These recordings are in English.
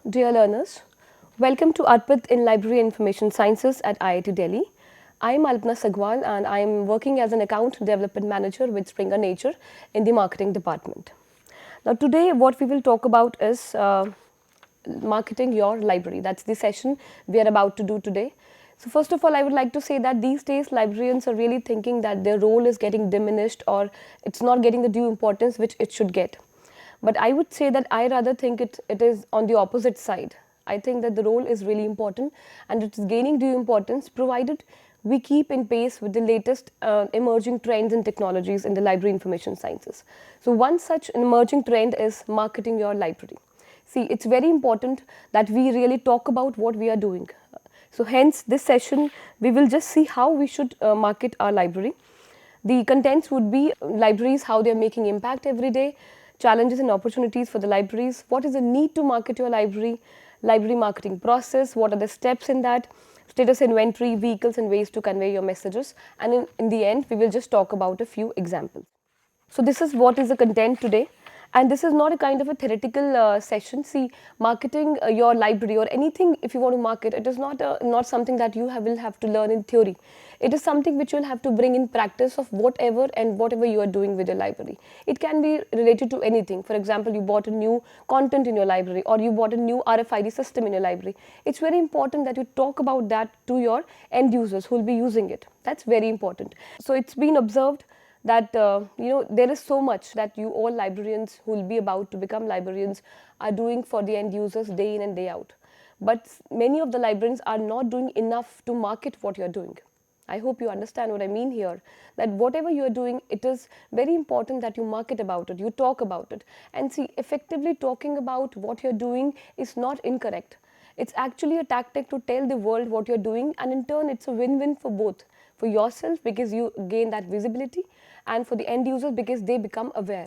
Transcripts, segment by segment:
Dear learners, welcome to Arpit in Library Information Sciences at IIT Delhi. I am Alpna Sagwal and I am working as an account development manager with Springer Nature in the marketing department. Now today what we will talk about is marketing your library. That's the session we are about to do today. So first of all, I would like to say that these days librarians are really thinking that their role is getting diminished or it's not getting the due importance which it should get. But I would say that I rather think it is on the opposite side. I think that the role is really important and it is gaining due importance provided we keep in pace with the latest emerging trends and technologies in the library information sciences. So one such emerging trend is marketing your library. See, it's very important that we really talk about what we are doing. So hence this session we will just see how we should market our library. The contents would be libraries, how they are making impact every day, challenges and opportunities for the libraries, what is the need to market your library marketing process, what are the steps in that, status inventory, vehicles and ways to convey your messages, and in the end we will just talk about a few examples. So this is what is the content today, and this is not a kind of a theoretical session. See, marketing your library or anything, if you want to market, it is not something that you will have to learn in theory. It is something which you will have to bring in practice of whatever you are doing with your library. It can be related to anything. For example, you bought a new content in your library or you bought a new RFID system in your library. It's very important that you talk about that to your end users who will be using it. That's very important. So it's been observed that there is so much that you all librarians who will be about to become librarians are doing for the end users day in and day out. But many of the librarians are not doing enough to market what you are doing. I hope you understand what I mean here, that whatever you are doing, it is very important that you market about it, you talk about it. And see, effectively talking about what you're doing is not incorrect. It's actually a tactic to tell the world what you're doing, and in turn it's a win-win for both. For yourself because you gain that visibility, and for the end users because they become aware.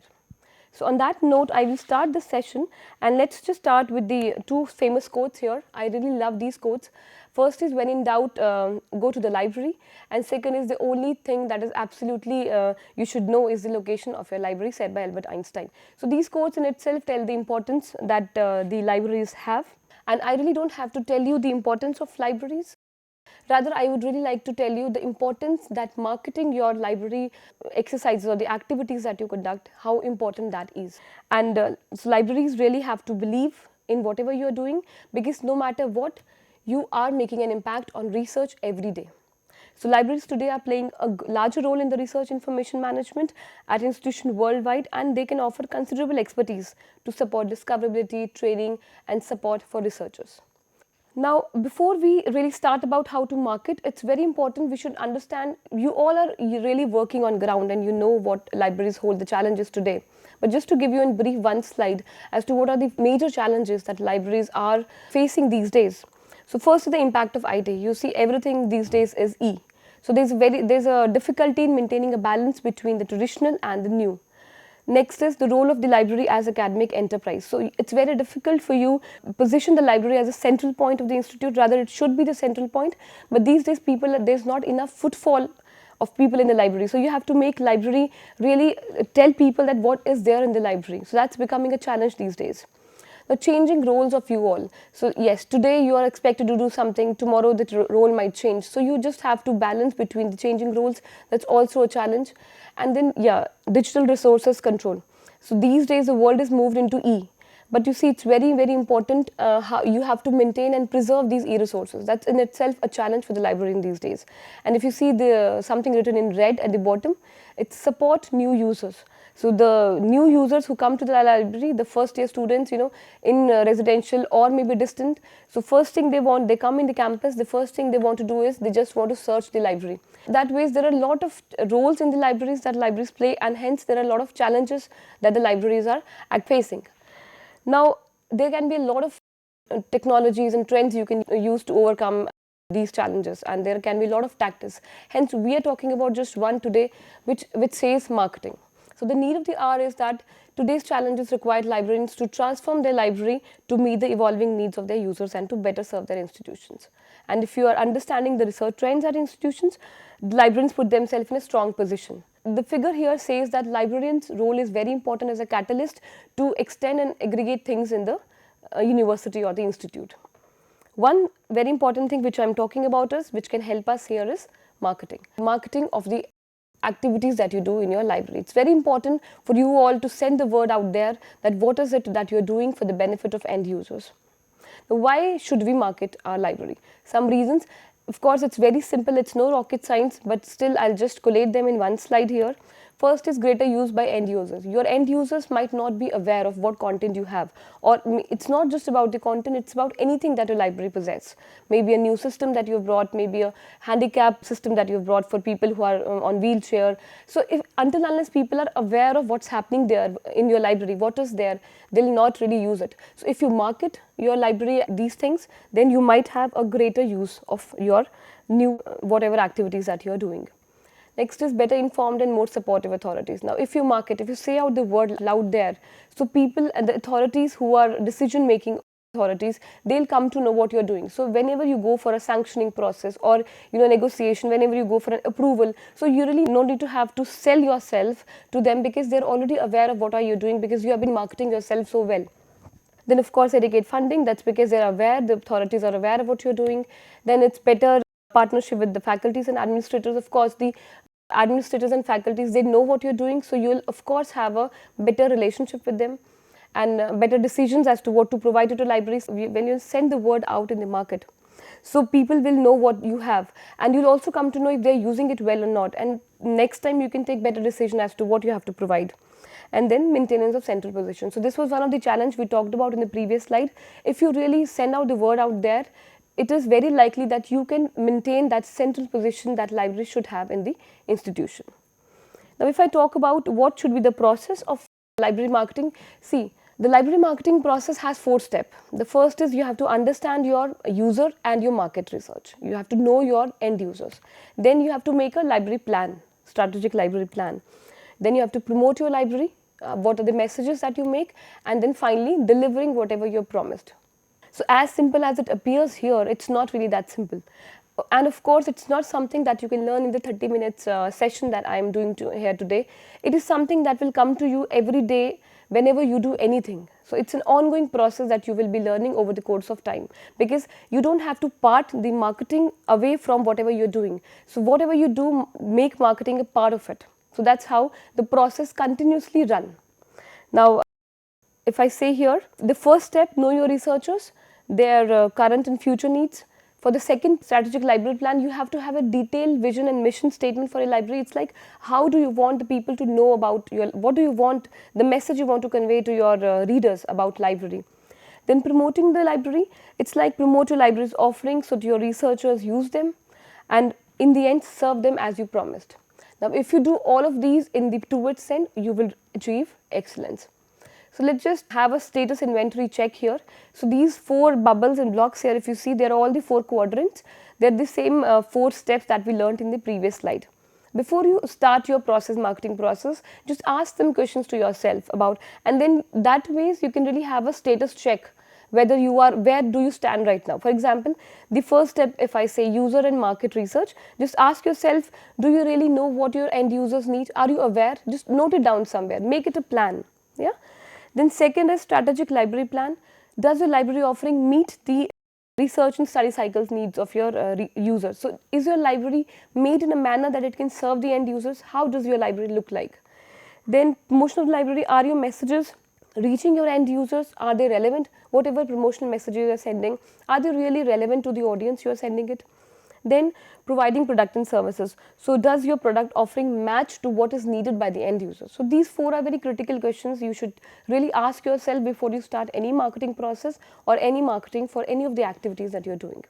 So on that note, I will start this session, and let's just start with the two famous quotes here. I really love these quotes. First is, when in doubt, go to the library, and second is, the only thing that is absolutely you should know is the location of your library, said by Albert Einstein. So these quotes in itself tell the importance that the libraries have, and I really don't have to tell you the importance of libraries. Rather, I would really like to tell you the importance that marketing your library exercises or the activities that you conduct, how important that is. And so libraries really have to believe in whatever you are doing, because no matter what, you are making an impact on research every day. So libraries today are playing a larger role in the research information management at institutions worldwide, and they can offer considerable expertise to support discoverability, training and support for researchers. Now, before we really start about how to market, it's very important we should understand you all are really working on ground and you know what libraries hold the challenges today. But just to give you in brief one slide as to what are the major challenges that libraries are facing these days. So first is the impact of IT. You see, everything these days is E. So there's a difficulty in maintaining a balance between the traditional and the new. Next is the role of the library as academic enterprise. So it's very difficult for you to position the library as a central point of the institute. Rather, it should be the central point. But these days, there's not enough footfall of people in the library. So you have to make library really tell people that what is there in the library. So that's becoming a challenge these days. The changing roles of you all. So yes, today you are expected to do something, tomorrow the role might change. So you just have to balance between the changing roles. That's also a challenge. And then, digital resources control. So these days the world is moved into E. But you see, it's very, very important how you have to maintain and preserve these e-resources. That's in itself a challenge for the librarian these days. And if you see something written in red at the bottom, it's support new users. So the new users who come to the library, the first year students, in residential or maybe distant. So first thing they come in the campus, the first thing they want to do is they just want to search the library. That way, there are a lot of roles in the libraries that libraries play, and hence there are a lot of challenges that the libraries are facing. Now, there can be a lot of technologies and trends you can use to overcome these challenges, and there can be a lot of tactics. Hence, we are talking about just one today, which says marketing. So the need of the hour is that today's challenges require librarians to transform their library to meet the evolving needs of their users and to better serve their institutions. And if you are understanding the research trends at institutions, librarians put themselves in a strong position. The figure here says that librarians' role is very important as a catalyst to extend and aggregate things in the university or the institute. One very important thing which I am talking about is, which can help us here, is marketing. Marketing of the activities that you do in your library. It's very important for you all to send the word out there that what is it that you're doing for the benefit of end users. Now, why should we market our library? Some reasons. Of course, it's very simple, it's no rocket science, but still I'll just collate them in one slide here. First is greater use by end users. Your end users might not be aware of what content you have, or it's not just about the content, it's about anything that your library possesses. Maybe a new system that you've brought, maybe a handicap system that you've brought for people who are on wheelchair. So if until unless people are aware of what's happening there in your library, what is there, they'll not really use it. So if you market your library these things, then you might have a greater use of your new whatever activities that you're doing. Next is better informed and more supportive authorities. Now, if you market, if you say out the word loud there, so people and the authorities who are decision making authorities, they'll come to know what you're doing. So whenever you go for a sanctioning process or negotiation, whenever you go for an approval, so you really no need to have to sell yourself to them, because they're already aware of what are you doing, because you have been marketing yourself so well. Then of course educate funding, that's because they're aware, the authorities are aware of what you're doing. Then it's better partnership with the faculties and administrators. Of course the administrators and faculties, they know what you're doing, so you'll of course have a better relationship with them and better decisions as to what to provide to the libraries when you send the word out in the market. So people will know what you have, and you'll also come to know if they're using it well or not, and next time you can take better decision as to what you have to provide. And then maintenance of central position. So this was one of the challenge we talked about in the previous slide. If you really send out the word out there, it is very likely that you can maintain that central position that library should have in the institution. Now, if I talk about what should be the process of library marketing, see, the library marketing process has 4 steps. The first is you have to understand your user and your market research. You have to know your end users. Then you have to make a library plan, strategic library plan. Then you have to promote your library, what are the messages that you make, and then finally delivering whatever you promised. So as simple as it appears here, it's not really that simple. And of course, it's not something that you can learn in the 30 minutes session that I am doing here today. It is something that will come to you every day whenever you do anything. So it's an ongoing process that you will be learning over the course of time, because you don't have to part the marketing away from whatever you're doing. So whatever you do, make marketing a part of it. So that's how the process continuously run. Now, if I say here, the first step, know your researchers, their current and future needs. For the second strategic library plan, you have to have a detailed vision and mission statement for a library. It's like, how do you want the people to know about your, what do you want, the message you want to convey to your readers about library. Then promoting the library, it's like promote your library's offerings so that your researchers use them, and in the end serve them as you promised. Now, if you do all of these in the towards end, you will achieve excellence. So let's just have a status inventory check here. So these 4 bubbles and blocks here, if you see, they're all the 4 quadrants. They're the same 4 steps that we learned in the previous slide. Before you start your marketing process, just ask some questions to yourself about, and then that ways you can really have a status check whether you are, where do you stand right now. For example, the first step, if I say user and market research, just ask yourself, do you really know what your end users need? Are you aware? Just note it down somewhere, make it a plan. Yeah. Then second is strategic library plan. Does your library offering meet the research and study cycles needs of your users? So is your library made in a manner that it can serve the end users? How does your library look like? Then promotional library, are your messages reaching your end users? Are they relevant? Whatever promotional messages you are sending, are they really relevant to the audience you are sending it? Then providing product and services. So does your product offering match to what is needed by the end user? So these 4 are very critical questions you should really ask yourself before you start any marketing process or any marketing for any of the activities that you're doing.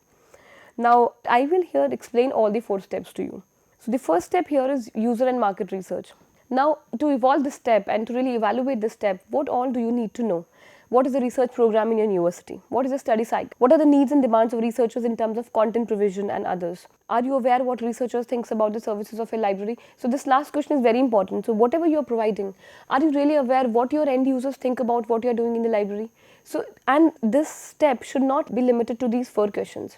Now, I will here explain all the 4 steps to you. So the first step here is user and market research. Now, to evolve this step and to really evaluate this step, what all do you need to know? What is the research program in your university? What is the study cycle? What are the needs and demands of researchers in terms of content provision and others? Are you aware what researchers think about the services of a library? So this last question is very important. So whatever you're providing, are you really aware what your end users think about what you're doing in the library? So, and this step should not be limited to these 4 questions.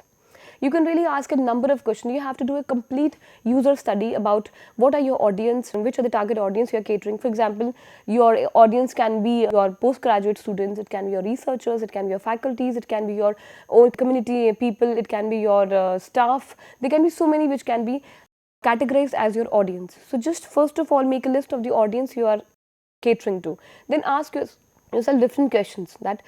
You can really ask a number of questions. You have to do a complete user study about what are your audience and which are the target audience you are catering. For example, your audience can be your postgraduate students, it can be your researchers, it can be your faculties, it can be your own community people, it can be your staff. There can be so many which can be categorized as your audience. So just first of all make a list of the audience you are catering to. Then ask yourself different questions, that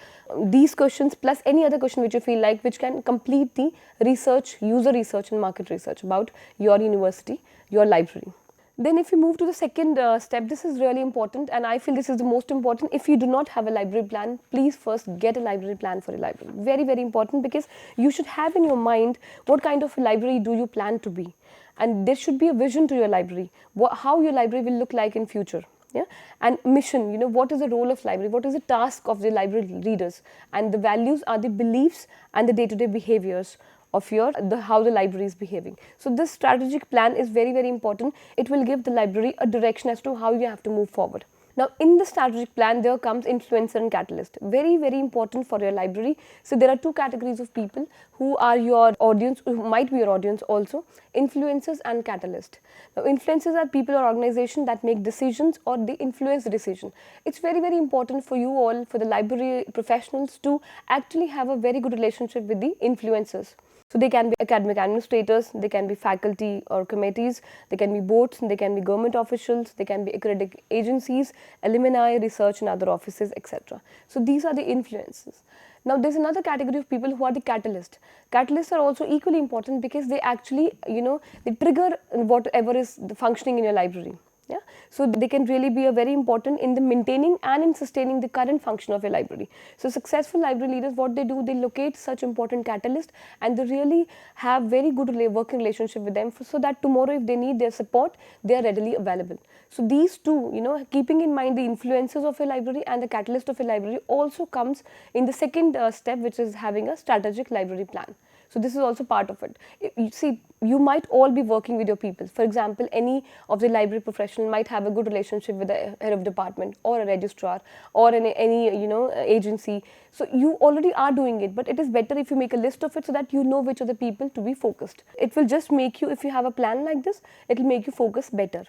these questions plus any other question which you feel like which can complete the research, user research and market research about your university, your library. Then if you move to the second step, this is really important and I feel this is the most important. If you do not have a library plan, please first get a library plan for your library. Very, very important, because you should have in your mind what kind of a library do you plan to be, and there should be a vision to your library, how your library will look like in future. Yeah, and mission, what is the role of library, what is the task of the library readers, and the values are the beliefs and the day-to-day behaviors of how the library is behaving. So this strategic plan is very, very important. It will give the library a direction as to how you have to move forward. Now in the strategic plan there comes influencer and catalyst, very, very important for your library. So there are two categories of people who are your audience, who might be your audience also, influencers and catalyst. Now influencers are people or organizations that make decisions or they influence the decision. It's very, very important for you all, for the library professionals, to actually have a very good relationship with the influencers. So they can be academic administrators, they can be faculty or committees, they can be boards, they can be government officials, they can be accredited agencies, alumni, research and other offices, etc. So these are the influences. Now there's another category of people who are the catalysts. Catalysts are also equally important because they actually, they trigger whatever is functioning in your library. Yeah, so they can really be very important in the maintaining and in sustaining the current function of your library. So successful library leaders, what they do, they locate such important catalysts and they really have very good working relationship with them, so that tomorrow if they need their support, they are readily available. So these two, keeping in mind the influences of a library and the catalyst of a library, also comes in the second step, which is having a strategic library plan. So this is also part of it. You see, you might all be working with your people. For example, any of the library professional might have a good relationship with the head of department or a registrar or any agency. So you already are doing it, but it is better if you make a list of it so that you know which are the people to be focused. It will just make you, if you have a plan like this, it will make you focus better.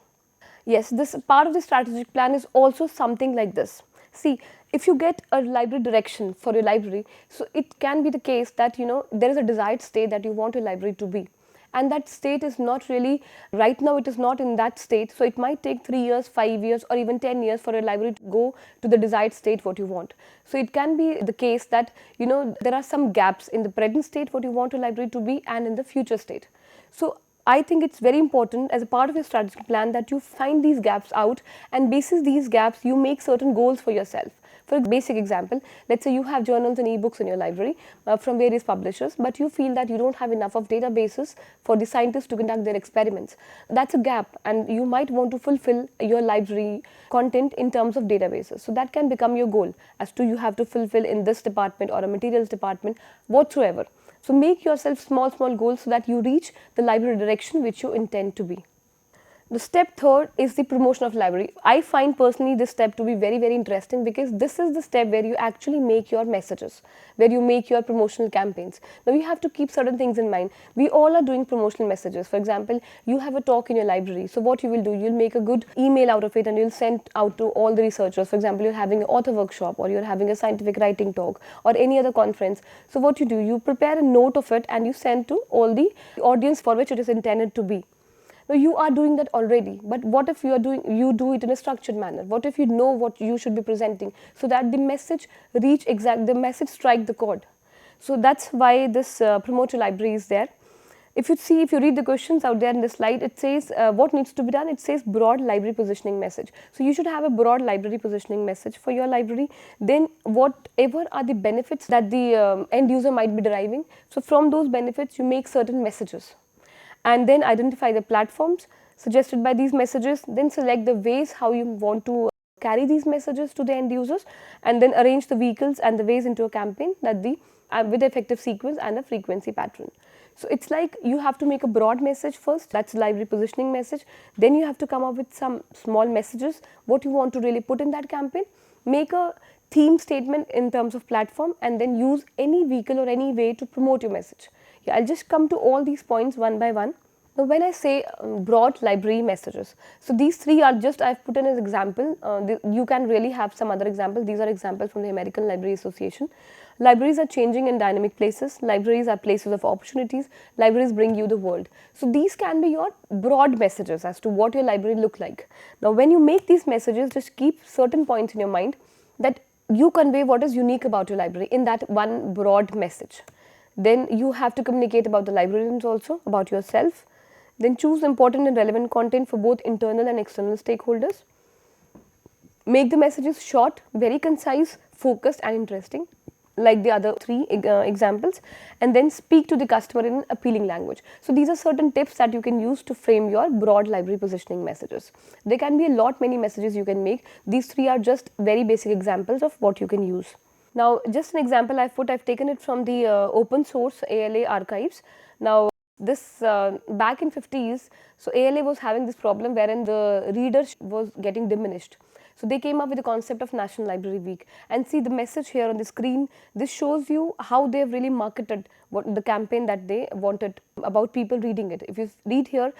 Yes, this part of the strategic plan is also something like this. See, if you get a library direction for your library, so it can be the case that there is a desired state that you want your library to be, and that state is not really, right now it is not in that state, so it might take 3 years, 5 years or even 10 years for your library to go to the desired state what you want. So it can be the case that there are some gaps in the present state what you want your library to be and in the future state. So I think it's very important as a part of your strategic plan that you find these gaps out, and basis these gaps you make certain goals for yourself. For a basic example, let's say you have journals and ebooks in your library from various publishers, but you feel that you don't have enough of databases for the scientists to conduct their experiments. That's a gap, and you might want to fulfill your library content in terms of databases. So that can become your goal as to you have to fulfill in this department or a materials department, whatsoever. So make yourself small goals so that you reach the library direction which you intend to be. The step third is the promotion of library. I find personally this step to be very, very interesting because this is the step where you actually make your messages, where you make your promotional campaigns. Now you have to keep certain things in mind. We all are doing promotional messages. For example, you have a talk in your library. So what you will do, you'll make a good email out of it and you'll send out to all the researchers. For example, you're having an author workshop or you're having a scientific writing talk or any other conference. So what you do, you prepare a note of it and you send to all the audience for which it is intended to be. Now you are doing that already, but what if you do it in a structured manner? What if you know what you should be presenting so that the message strike the chord? So that's why this promote your library is there. If you read the questions out there in the slide, it says what needs to be done. It says broad library positioning message. So you should have a broad library positioning message for your library. Then whatever are the benefits that the end user might be deriving. So from those benefits, you make certain messages. And then identify the platforms suggested by these messages, then select the ways how you want to carry these messages to the end users, and then arrange the vehicles and the ways into a campaign that with the effective sequence and a frequency pattern. So it's like you have to make a broad message first, that's library positioning message, then you have to come up with some small messages, what you want to really put in that campaign, make a theme statement in terms of platform, and then use any vehicle or any way to promote your message. Yeah, I'll just come to all these points one by one. Now, when I say broad library messages, so these three are just I've put in as example. You can really have some other examples. These are examples from the American Library Association. Libraries are changing in dynamic places. Libraries are places of opportunities. Libraries bring you the world. So these can be your broad messages as to what your library look like. Now, when you make these messages, just keep certain points in your mind that you convey what is unique about your library in that one broad message. Then you have to communicate about the librarians also, about yourself. Then choose important and relevant content for both internal and external stakeholders. Make the messages short, very concise, focused and interesting, like the other three examples, and then speak to the customer in an appealing language. So these are certain tips that you can use to frame your broad library positioning messages. There can be a lot many messages you can make. These three are just very basic examples of what you can use. Now, just an example I've taken it from the open source ALA archives. Now, this back in 50s, so ALA was having this problem wherein the readership was getting diminished. So they came up with the concept of National Library Week, and see the message here on the screen. This shows you how they've really marketed what the campaign that they wanted about people reading it. If you read here,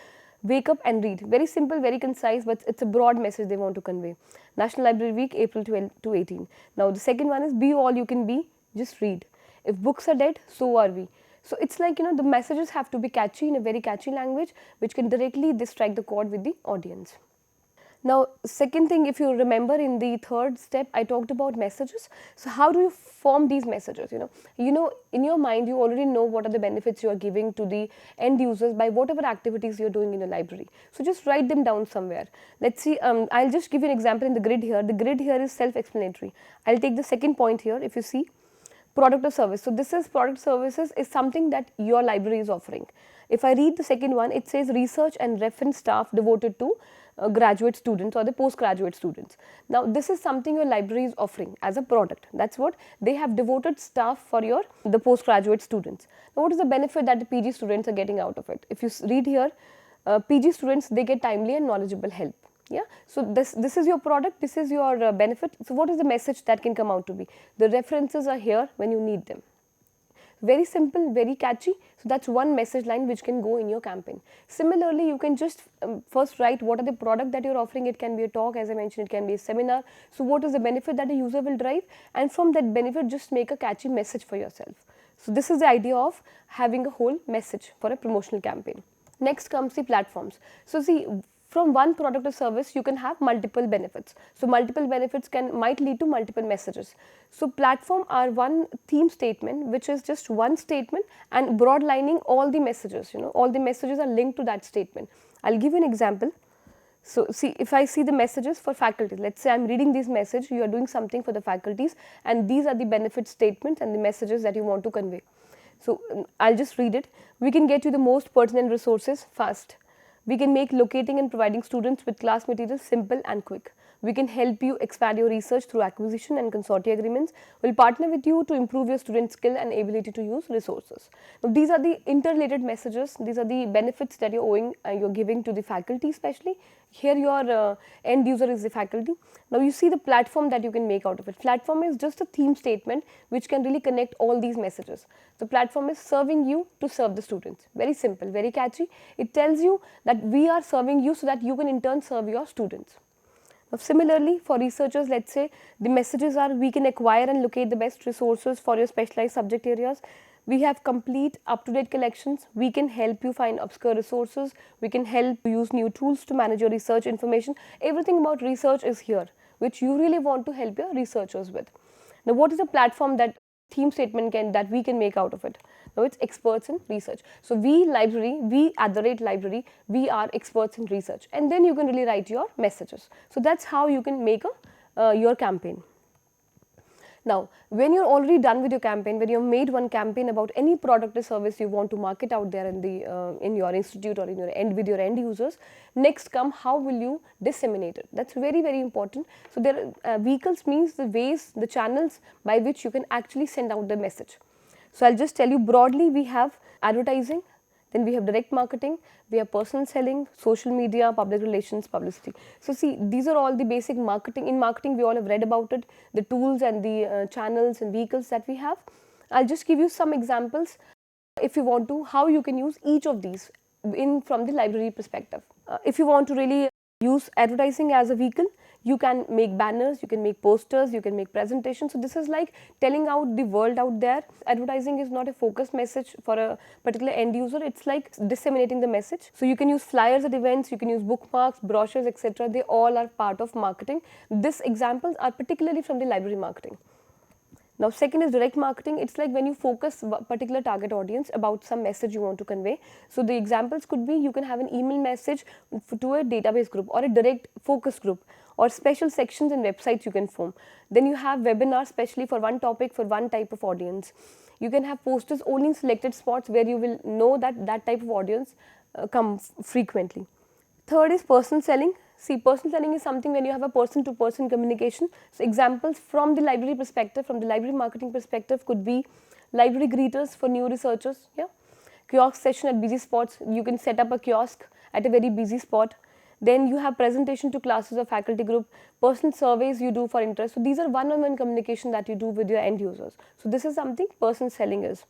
wake up and read. Very simple, very concise, but it's a broad message they want to convey. National Library Week, April 12 to 18. Now the second one is be all you can be, just read. If books are dead, so are we. So it's like, the messages have to be catchy in a very catchy language, which can directly strike the chord with the audience. Now, second thing, if you remember in the third step, I talked about messages. So how do you form these messages? In your mind, you already know what are the benefits you are giving to the end users by whatever activities you're doing in your library. So just write them down somewhere. Let's see, I'll just give you an example in the grid here. The grid here is self-explanatory. I'll take the second point here. If you see, product or service. So this is product services is something that your library is offering. If I read the second one, it says research and reference staff devoted to graduate students or the postgraduate students. Now this is something your library is offering as a product. That's what they have, devoted staff for the postgraduate students. Now what is the benefit that the PG students are getting out of it? If you read here, PG students, they get timely and knowledgeable help. Yeah, so this is your product, this is your benefit. So what is the message that can come out to be? The references are here when you need them. Very simple, very catchy. So that's one message line which can go in your campaign. Similarly, you can just first write what are the product that you're offering. It can be a talk, as I mentioned, it can be a seminar. So what is the benefit that the user will derive, and from that benefit just make a catchy message for yourself. So this is the idea of having a whole message for a promotional campaign. Next comes the platforms. So see, from one product or service you can have multiple benefits. So multiple benefits might lead to multiple messages. So platform are one theme statement which is just one statement and broadlining all the messages. All the messages are linked to that statement. I'll give you an example. So see, if I see the messages for faculty, let's say I'm reading this message, you are doing something for the faculties, and these are the benefit statements and the messages that you want to convey. So I'll just read it. We can get you the most pertinent resources fast. We can make locating and providing students with class materials simple and quick. We can help you expand your research through acquisition and consortia agreements. We'll partner with you to improve your student skill and ability to use resources. Now, these are the interrelated messages. These are the benefits that you're giving to the faculty especially. Here your end user is the faculty. Now you see the platform that you can make out of it. Platform is just a theme statement which can really connect all these messages. The platform is serving you to serve the students. Very simple, very catchy. It tells you that we are serving you so that you can in turn serve your students. Now, similarly, for researchers, let's say the messages are we can acquire and locate the best resources for your specialized subject areas. We have complete up-to-date collections. We can help you find obscure resources. We can help you use new tools to manage your research information. Everything about research is here, which you really want to help your researchers with. Now, what is the platform that theme statement that we can make out of it? Now, it's experts in research. So, we at the rate library, we are experts in research, and then you can really write your messages. So, that's how you can make your campaign. Now, when you're already done with your campaign, when you've made one campaign about any product or service you want to market out there in your institute or with your end users, next come how will you disseminate it? That's very, very important. So, vehicles means the ways, the channels by which you can actually send out the message. So, I'll just tell you broadly, we have advertising, then we have direct marketing, we have personal selling, social media, public relations, publicity. So see, these are all the basic marketing. In marketing, we all have read about it, the tools and the channels and vehicles that we have. I'll just give you some examples. if you want to, how you can use each of these in from the library perspective. If you want to really use advertising as a vehicle, you can make banners, you can make posters, you can make presentations. So this is like telling out the world out there. Advertising is not a focused message for a particular end user, it's like disseminating the message. So you can use flyers at events, you can use bookmarks, brochures, etc. They all are part of marketing. These examples are particularly from the library marketing. Now second is direct marketing. It's like when you focus a particular target audience about some message you want to convey. So the examples could be, you can have an email message to a database group or a direct focus group, or special sections in websites you can form. Then you have webinars specially for one topic, for one type of audience. You can have posters only in selected spots where you will know that that type of audience come frequently. Third is personal selling. See, personal selling is something when you have a person-to-person communication. So examples from the library perspective, from the library marketing perspective, could be library greeters for new researchers, yeah, kiosk session at busy spots. You can set up a kiosk at a very busy spot. Then you have presentation to classes or faculty group, personal surveys you do for interest. So these are one-on-one communication that you do with your end users. So this is something personal selling is.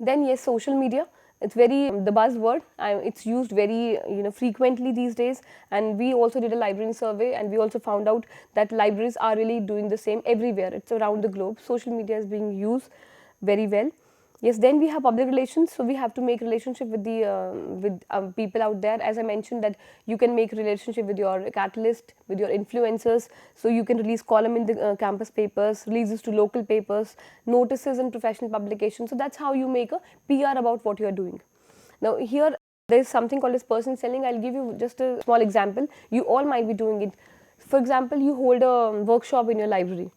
Then yes, social media. It's very the buzzword. It's used very frequently these days. And we also did a library survey, and we also found out that libraries are really doing the same everywhere. It's around the globe. Social media is being used very well. Yes, then we have public relations. So we have to make relationship with the people out there. As I mentioned, that you can make relationship with your catalyst, with your influencers. So you can release column in the campus papers, releases to local papers, notices in professional publications. So that's how you make a PR about what you are doing. Now here there is something called as person selling. I'll give you just a small example. You all might be doing it. For example, you hold a workshop in your library.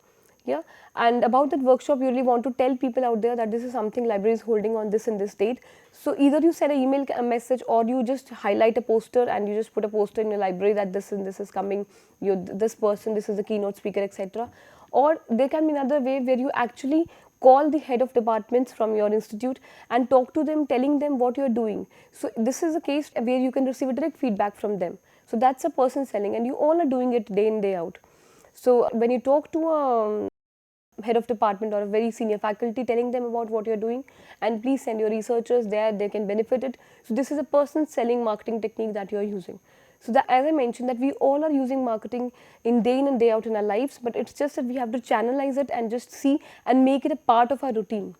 Yeah, and about that workshop, you really want to tell people out there that this is something library is holding on this and this date. So either you send an email message, or you just highlight a poster and you just put a poster in your library that this and this is coming, this person, this is the keynote speaker, etc. Or there can be another way where you actually call the head of departments from your institute and talk to them, telling them what you are doing. So this is a case where you can receive a direct feedback from them. So that's a person selling, and you all are doing it day in, day out. So when you talk to a head of department or a very senior faculty, telling them about what you're doing, and please send your researchers there, they can benefit it. So this is a person selling marketing technique that you're using. So that, as I mentioned, that we all are using marketing in and day out in our lives, but it's just that we have to channelize it and just see and make it a part of our routine.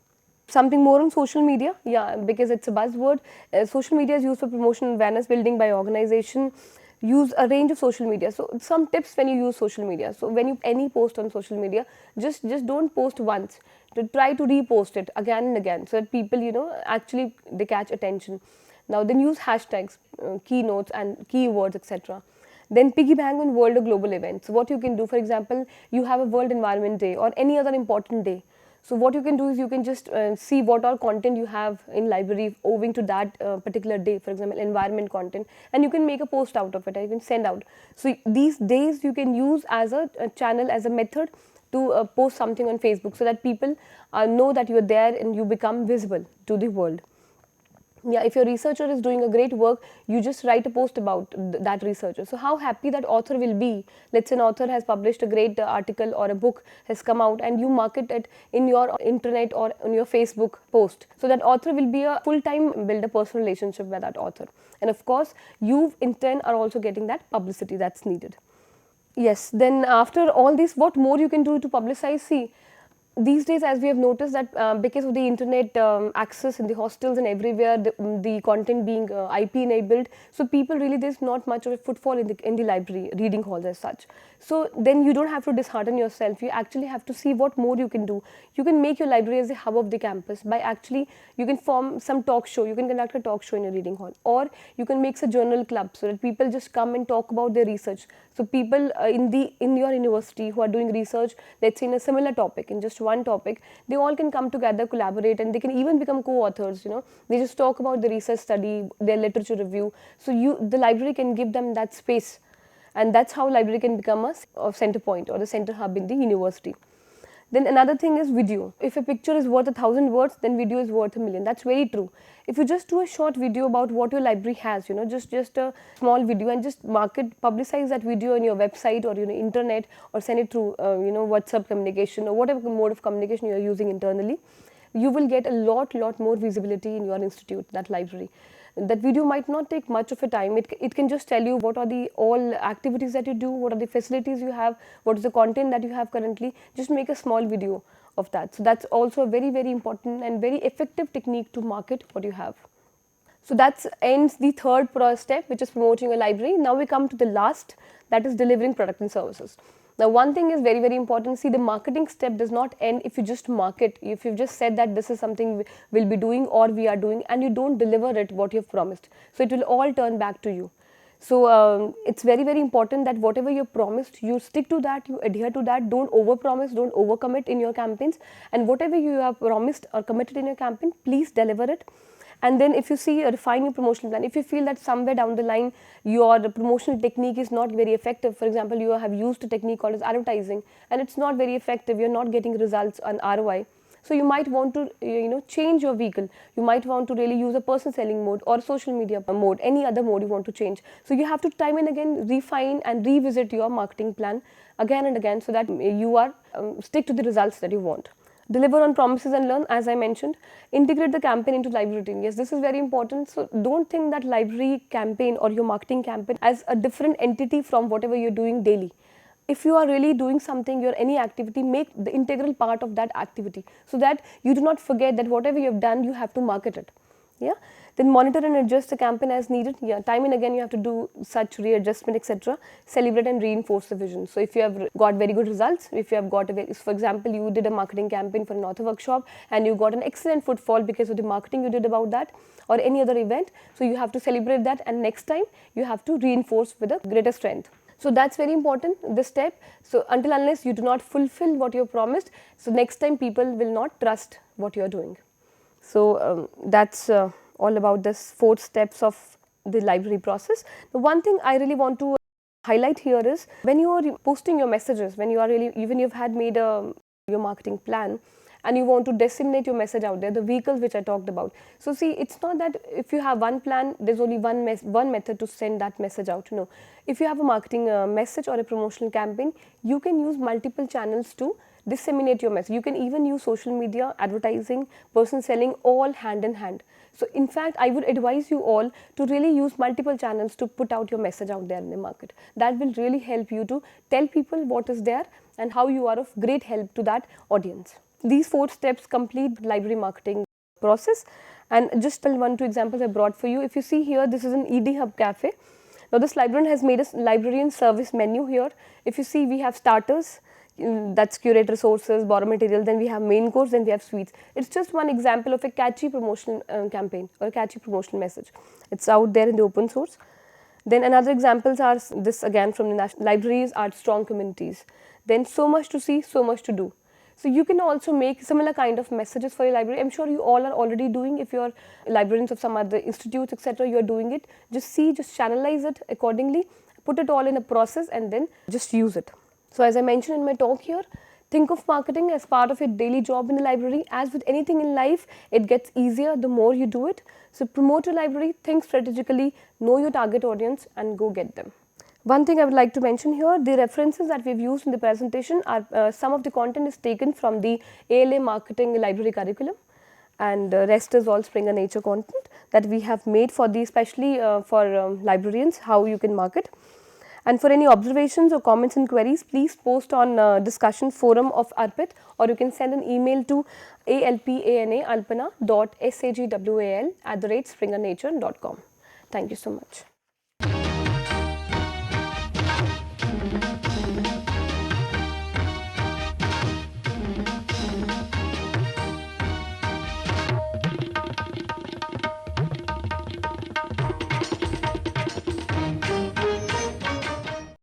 Something more on social media, yeah, because it's a buzzword. Social media is used for promotion and awareness building by organization. Use a range of social media. So some tips when you use social media. So when you any post on social media, just don't post once. Try to repost it again and again, so that people actually they catch attention. Now then use hashtags, keynotes and keywords, etc. Then piggyback on world or global events. So what you can do, for example, you have a World Environment Day or any other important day. So what you can do is you can just see what all content you have in library owing to that particular day, for example, environment content, and you can make a post out of it, and you can send out. So these days you can use as a channel, as a method to post something on Facebook, so that people know that you are there and you become visible to the world. Yeah, if your researcher is doing a great work, you just write a post about that researcher. So how happy that author will be. Let's say an author has published a great article or a book has come out, and you market it in your internet or on your Facebook post. So that author will be a full-time, build a personal relationship with that author. And of course, you in turn are also getting that publicity that's needed. Yes, then after all this, what more you can do to publicize? See, these days, as we have noticed that because of the internet access in the hostels and everywhere, the content being IP enabled, so people really, there's not much of a footfall in the library reading halls as such. So then you don't have to dishearten yourself. You actually have to see what more you can do. You can make your library as the hub of the campus by actually, you can form some talk show. You can conduct a talk show in your reading hall, or you can make a journal club so that people just come and talk about their research. So people in your university who are doing research, let's say in a similar topic, in just one topic, they all can come together, collaborate, and they can even become co-authors. They just talk about the research study, their literature review. So the library can give them that space, and that's how library can become a center point or the center hub in the university. Then another thing is video. If a picture is worth 1,000 words, then video is worth 1,000,000. That's very true. If you just do a short video about what your library has, just a small video, and just publicize that video on your website or internet, or send it through WhatsApp communication or whatever mode of communication you are using internally. you will get a lot more visibility in your institute, that library. That video might not take much of a time. It can just tell you what are the all activities that you do, what are the facilities you have, what is the content that you have currently. Just make a small video of that. So that's also a very important and very effective technique to market what you have. So that ends the third step, which is promoting a library. Now we come to the last, that is delivering product and services. Now one thing is very important. See, the marketing step does not end if you just market. If you've just said that this is something we'll be doing or we are doing, and you don't deliver it what you've promised, so it will all turn back to you. So it's very important that whatever you promised, you stick to that, you adhere to that. Don't over promise, don't over commit in your campaigns, and whatever you have promised or committed in your campaign, please deliver it. And then if you see a refining promotional plan, if you feel that somewhere down the line your promotional technique is not very effective, for example, you have used a technique called as advertising and it's not very effective, you're not getting results on ROI. So you might want to change your vehicle. You might want to really use a person selling mode or social media mode, any other mode you want to change. So you have to time and again refine and revisit your marketing plan again and again, so that you are stick to the results that you want. Deliver on promises and learn, as I mentioned. Integrate the campaign into library routine. Yes, this is very important. So don't think that library campaign or your marketing campaign as a different entity from whatever you're doing daily. If you are really doing something, your any activity, make the integral part of that activity, so that you do not forget that whatever you have done, you have to market it. Yeah. Then monitor and adjust the campaign as needed. Yeah, time and again you have to do such readjustment, etc. Celebrate and reinforce the vision. So if you have got very good results, if you have got for example, you did a marketing campaign for an author workshop and you got an excellent footfall because of the marketing you did about that or any other event, so you have to celebrate that, and next time you have to reinforce with a greater strength. So that's very important, this step. So until unless you do not fulfill what you have promised, so next time people will not trust what you are doing. So that's all about this 4 steps of the library process. The one thing I really want to highlight here is when you are posting your messages, when you are really, even you've had made your marketing plan and you want to disseminate your message out there, the vehicles which I talked about. So see, it's not that if you have one plan, there's only one method to send that message out. No, if you have a marketing message or a promotional campaign, you can use multiple channels to disseminate your message. You can even use social media, advertising, person selling, all hand in hand. So in fact, I would advise you all to really use multiple channels to put out your message out there in the market. That will really help you to tell people what is there and how you are of great help to that audience. These 4 steps complete library marketing process, and just tell 1 2 examples I brought for you. If you see here, this is an ED Hub Cafe. Now this librarian has made a librarian service menu here. If you see, we have starters, that's curate resources, borrow material, then we have main course, then we have sweets. It's just one example of a catchy promotional campaign or a catchy promotional message. It's out there in the open source. Then another examples are this again from the national libraries are strong communities. Then so much to see, so much to do. So you can also make similar kind of messages for your library. I'm sure you all are already doing. If you're librarians of some other institutes, etc., you're doing it. Just channelize it accordingly, put it all in a process and then just use it. So as I mentioned in my talk here, think of marketing as part of your daily job in the library. As with anything in life, it gets easier the more you do it. So promote your library, think strategically, know your target audience and go get them. One thing I would like to mention here, the references that we've used in the presentation are some of the content is taken from the ALA marketing library curriculum, and rest is all Springer Nature content that we have made for the especially for librarians, how you can market. And for any observations or comments and queries, please post on discussion forum of ARPIT, or you can send an email to alpana.sagwal@springernature.com. Thank you so much.